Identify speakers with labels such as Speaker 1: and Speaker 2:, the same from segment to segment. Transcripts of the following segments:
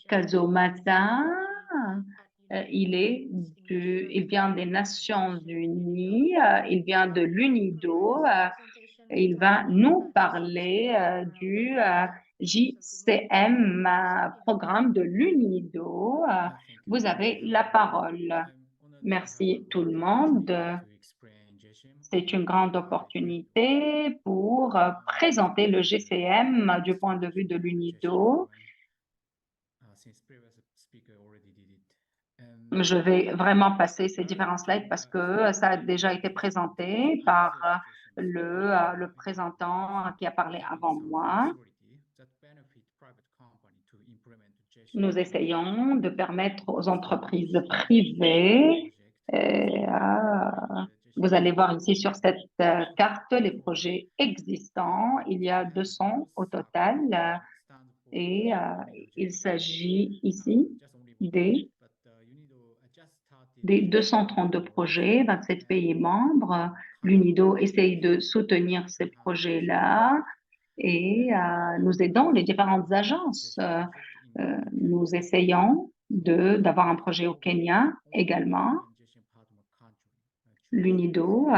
Speaker 1: Kazomata, il vient des Nations Unies, il vient de l'UNIDO, il va nous parler du JCM, programme de l'UNIDO. Vous avez la parole. Merci tout le monde. C'est une grande opportunité pour présenter le GCM du point de vue de l'UNIDO. Je vais vraiment passer ces différents slides parce que ça a déjà été présenté par le présentant qui a parlé avant moi. Nous essayons de permettre aux entreprises privées, vous allez voir ici sur cette carte les projets existants. Il y a 200 au total et il s'agit ici des 232 projets, 27 pays membres. L'UNIDO essaye de soutenir ces projets-là et nous aidons les différentes agences. Nous essayons d'avoir un projet au Kenya également. L'UNIDO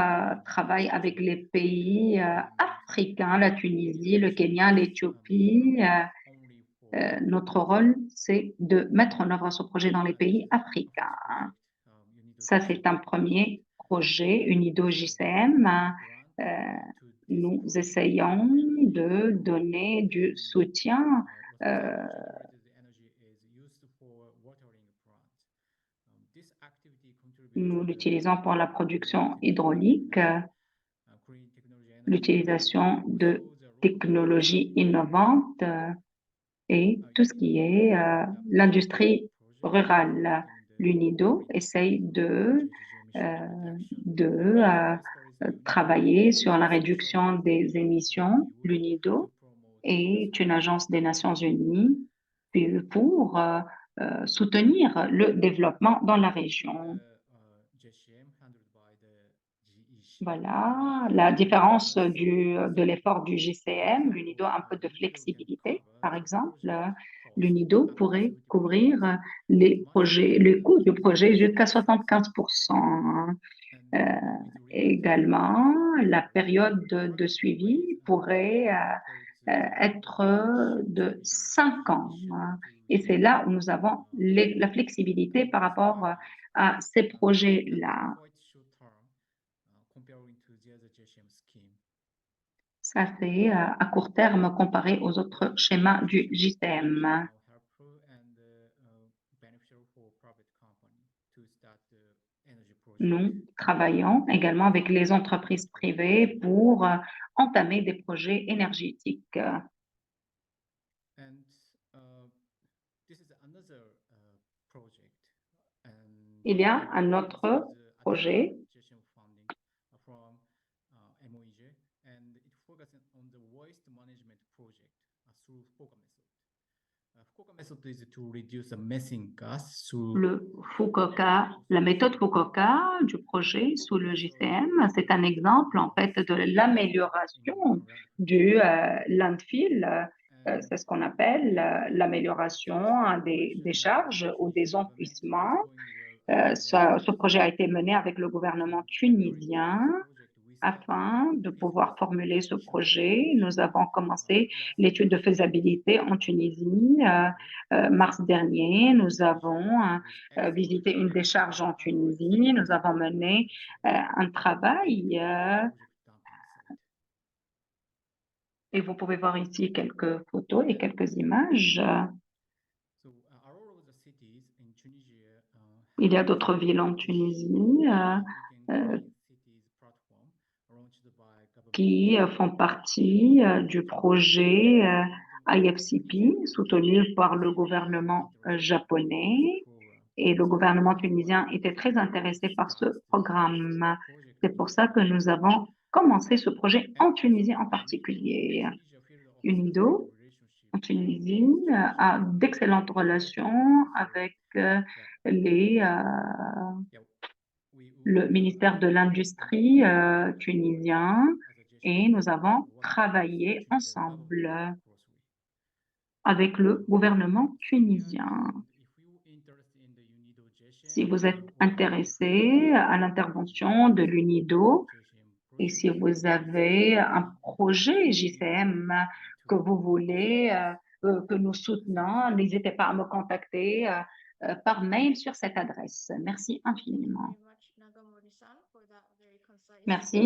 Speaker 1: travaille avec les pays africains, la Tunisie, le Kenya, l'Éthiopie. Notre rôle, c'est de mettre en œuvre ce projet dans les pays africains. Ça, c'est un premier projet, UNIDO JCM. Nous essayons de donner du soutien nous l'utilisons pour la production hydraulique, l'utilisation de technologies innovantes et tout ce qui est l'industrie rurale. L'UNIDO essaye de travailler sur la réduction des émissions. L'UNIDO est une agence des Nations Unies pour soutenir le développement dans la région. Voilà, la différence de l'effort du GCM, l'UNIDO a un peu de flexibilité. Par exemple, l'UNIDO pourrait couvrir les coûts du projet jusqu'à 75%. Également, la période de suivi pourrait être de 5 ans. Et c'est là où nous avons la flexibilité par rapport à ces projets-là. Ça, c'est à court terme comparé aux autres schémas du JCM. Nous travaillons également avec les entreprises privées pour entamer des projets énergétiques. Il y a un autre projet le FUKOCA, la méthode FUKOCA du projet sous le JCM, c'est un exemple en fait de l'amélioration du landfill. C'est ce qu'on appelle l'amélioration des charges ou des enfouissements. Ce projet a été mené avec le gouvernement tunisien. Afin de pouvoir formuler ce projet, nous avons commencé l'étude de faisabilité en Tunisie mars dernier. Nous avons visité une décharge en Tunisie. Nous avons mené un travail et vous pouvez voir ici quelques photos et quelques images. Il y a d'autres villes en Tunisie qui font partie du projet IFCP soutenu par le gouvernement japonais et le gouvernement tunisien était très intéressé par ce programme. C'est pour ça que nous avons commencé ce projet en Tunisie en particulier. UNIDO en Tunisie a d'excellentes relations avec le ministère de l'Industrie tunisien et nous avons travaillé ensemble. avec le gouvernement tunisien. Si vous êtes intéressé à l'intervention de l'UNIDO et si vous avez un projet JCM que vous voulez que nous soutenons, n'hésitez pas à me contacter par mail sur cette adresse. Merci infiniment. Merci.